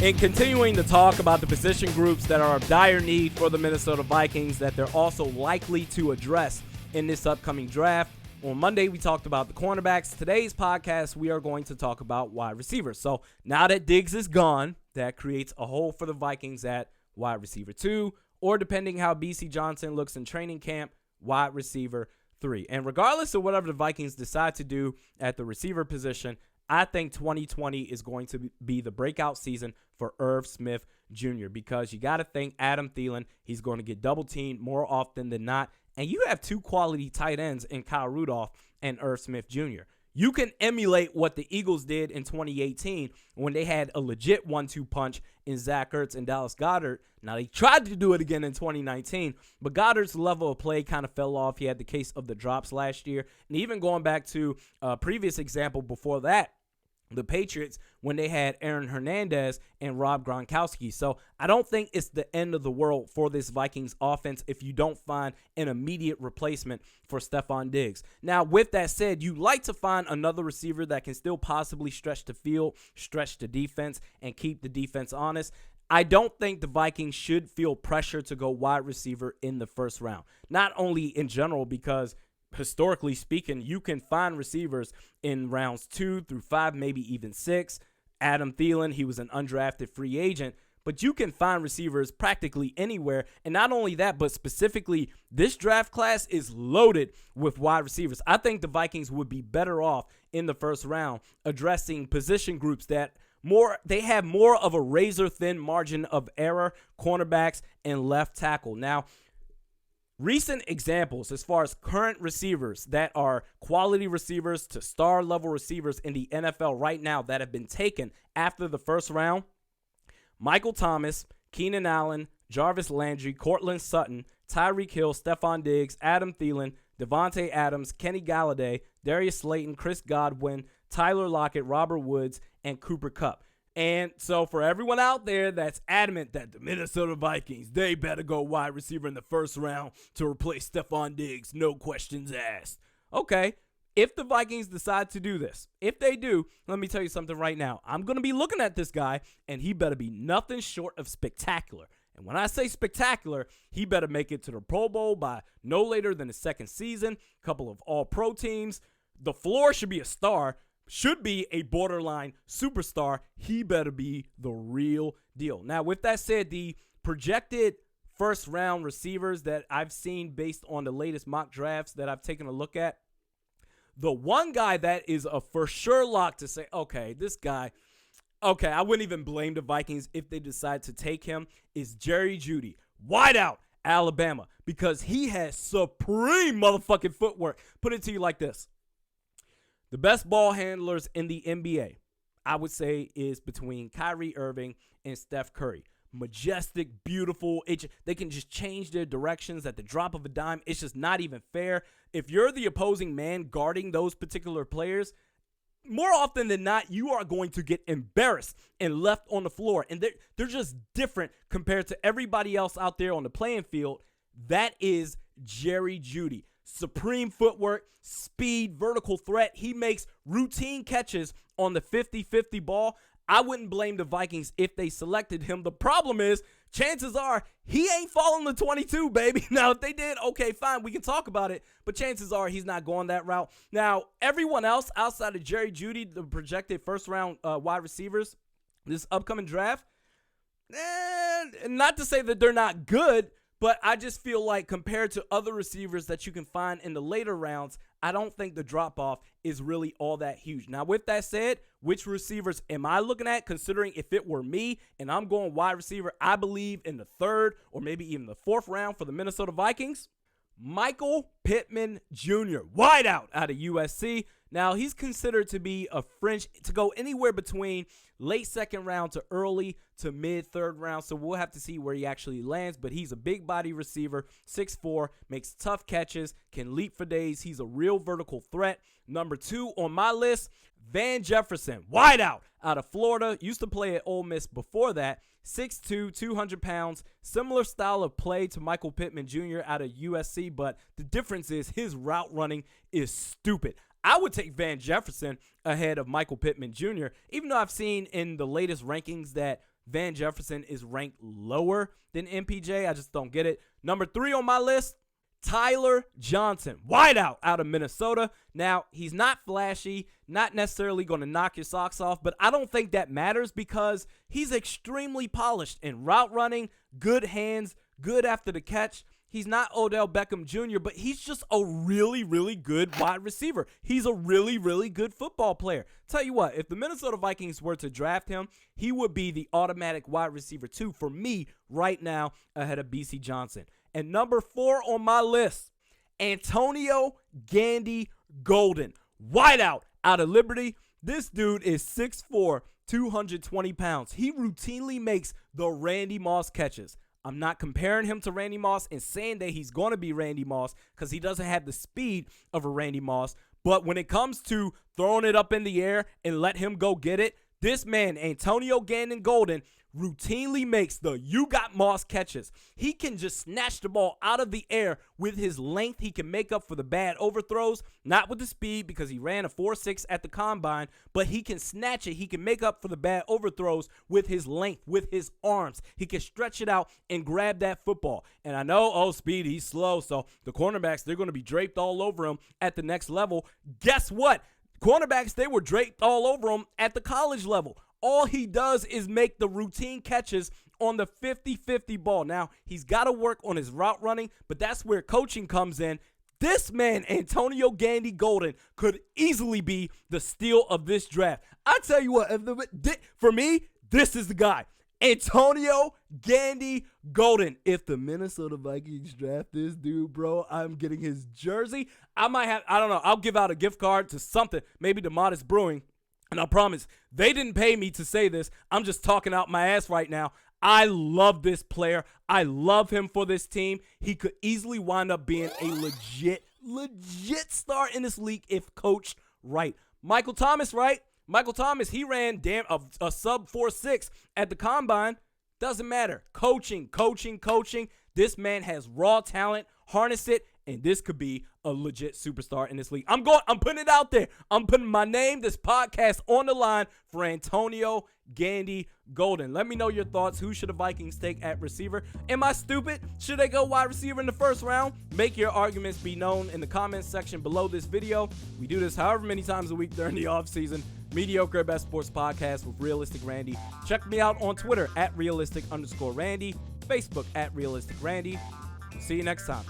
In continuing to talk about the position groups that are of dire need for the Minnesota Vikings that they're also likely to address in this upcoming draft. On Monday, we talked about the cornerbacks. Today's podcast, we are going to talk about wide receivers. So now that Diggs is gone, that creates a hole for the Vikings at wide receiver 2, or depending how BC Johnson looks in training camp, wide receiver 3. And regardless of whatever the Vikings decide to do at the receiver position, I think 2020 is going to be the breakout season for Irv Smith Jr. because you got to think Adam Thielen, he's going to get double teamed more often than not. And you have two quality tight ends in Kyle Rudolph and Irv Smith Jr. You can emulate what the Eagles did in 2018 when they had a legit 1-2 punch in Zach Ertz and Dallas Goedert. Now, they tried to do it again in 2019, but Goddard's level of play kind of fell off. He had the case of the drops last year. And even going back to a previous example before that, the Patriots, when they had Aaron Hernandez and Rob Gronkowski. So I don't think it's the end of the world for this Vikings offense if you don't find an immediate replacement for Stephon Diggs. Now, with that said, you like to find another receiver that can still possibly stretch the field, stretch the defense, and keep the defense honest. I don't think the Vikings should feel pressure to go wide receiver in the first round. Not only in general because historically speaking, you can find receivers in rounds 2 through 5, maybe even 6. Adam Thielen, he was an undrafted free agent, but you can find receivers practically anywhere. And not only that, but specifically, this draft class is loaded with wide receivers. I think the Vikings would be better off in the first round addressing position groups that they have more of a razor-thin margin of error, cornerbacks and left tackle. Now, recent examples as far as current receivers that are quality receivers to star-level receivers in the NFL right now that have been taken after the first round: Michael Thomas, Keenan Allen, Jarvis Landry, Cortland Sutton, Tyreek Hill, Stephon Diggs, Adam Thielen, Devontae Adams, Kenny Galladay, Darius Slayton, Chris Godwin, Tyler Lockett, Robert Woods, and Cooper Kupp. And so for everyone out there that's adamant that the Minnesota Vikings, they better go wide receiver in the first round to replace Stephon Diggs, no questions asked. Okay, if the Vikings decide to do this, if they do, let me tell you something right now. I'm going to be looking at this guy, and he better be nothing short of spectacular. And when I say spectacular, he better make it to the Pro Bowl by no later than the second season, a couple of all-pro teams. The floor should be a star. Should be a borderline superstar. He better be the real deal. Now, with that said, the projected first-round receivers that I've seen based on the latest mock drafts that I've taken a look at, the one guy that is a for sure lock to say, okay, this guy, okay, I wouldn't even blame the Vikings if they decide to take him, is Jerry Jeudy, wideout, Alabama, because he has supreme motherfucking footwork. Put it to you like this. The best ball handlers in the NBA, I would say, is between Kyrie Irving and Steph Curry. Majestic, beautiful. They can just change their directions at the drop of a dime. It's just not even fair. If you're the opposing man guarding those particular players, more often than not, you are going to get embarrassed and left on the floor. And they're just different compared to everybody else out there on the playing field. That is Jerry Jeudy. Supreme footwork, speed, vertical threat. He makes routine catches on the 50-50 ball. I wouldn't blame the Vikings if they selected him. The problem is, chances are, he ain't falling to 22, baby. Now, if they did, okay, fine, we can talk about it. But chances are he's not going that route. Now, everyone else outside of Jerry Jeudy, the projected first-round wide receivers, this upcoming draft, not to say that they're not good, but I just feel like compared to other receivers that you can find in the later rounds, I don't think the drop-off is really all that huge. Now, with that said, which receivers am I looking at? Considering if it were me and I'm going wide receiver, I believe in the third or maybe even the fourth round for the Minnesota Vikings, Michael Pittman Jr., wideout out of USC. Now, he's considered to be a fringe, to go anywhere between late second round to early to mid third round. So we'll have to see where he actually lands. But he's a big body receiver, 6'4", makes tough catches, can leap for days. He's a real vertical threat. Number 2 on my list, Van Jefferson, wideout out of Florida. Used to play at Ole Miss before that. 6'2", 200 pounds, similar style of play to Michael Pittman Jr. out of USC, but the difference is his route running is stupid. I would take Van Jefferson ahead of Michael Pittman Jr., even though I've seen in the latest rankings that Van Jefferson is ranked lower than MPJ. I just don't get it. Number 3 on my list, Tyler Johnson, wideout out of Minnesota. Now, he's not flashy, not necessarily going to knock your socks off, but I don't think that matters because he's extremely polished in route running, good hands, good after the catch. He's not Odell Beckham Jr., but he's just a really, really good wide receiver. He's a really, really good football player. Tell you what, if the Minnesota Vikings were to draft him, he would be the automatic wide receiver 2 for me right now ahead of BC Johnson. And number 4 on my list, Antonio Gandy-Golden, wideout out of Liberty. This dude is 6'4", 220 pounds. He routinely makes the Randy Moss catches. I'm not comparing him to Randy Moss and saying that he's going to be Randy Moss because he doesn't have the speed of a Randy Moss. But when it comes to throwing it up in the air and let him go get it, this man, Antonio Gandy-Golden, routinely makes the you got Moss catches. He can just snatch the ball out of the air with his length. He can make up for the bad overthrows, not with the speed because he ran a 4.6 at the combine, but he can snatch it. He can make up for the bad overthrows with his length, with his arms. He can stretch it out and grab that football. And I know, speed, he's slow, so the cornerbacks, they're going to be draped all over him at the next level. Guess what? Cornerbacks, they were draped all over him at the college level. All he does is make the routine catches on the 50-50 ball. Now, he's got to work on his route running, but that's where coaching comes in. This man, Antonio Gandy-Golden, could easily be the steal of this draft. I tell you what, for me, this is the guy. Antonio Gandy-Golden. If the Minnesota Vikings draft this dude, bro, I'm getting his jersey. I don't know, I'll give out a gift card to something, maybe to Modest Brewing. And I promise, they didn't pay me to say this. I'm just talking out my ass right now. I love this player. I love him for this team. He could easily wind up being a legit star in this league if coached right. Michael Thomas, right? Michael Thomas, he ran a sub 4.6 at the combine. Doesn't matter. Coaching. This man has raw talent. Harness it, and this could be a legit superstar in this league. I'm putting it out there. I'm putting my name, this podcast, on the line for Antonio Gandy-Golden. Let me know your thoughts. Who should the Vikings take at receiver? Am I stupid? Should they go wide receiver in the first round? Make your arguments be known in the comments section below this video. We do this however many times a week during the offseason. Mediocre at Best Sports Podcast with Realistic Randy. Check me out on Twitter at realistic_Randy. Facebook at realistic Randy. See you next time.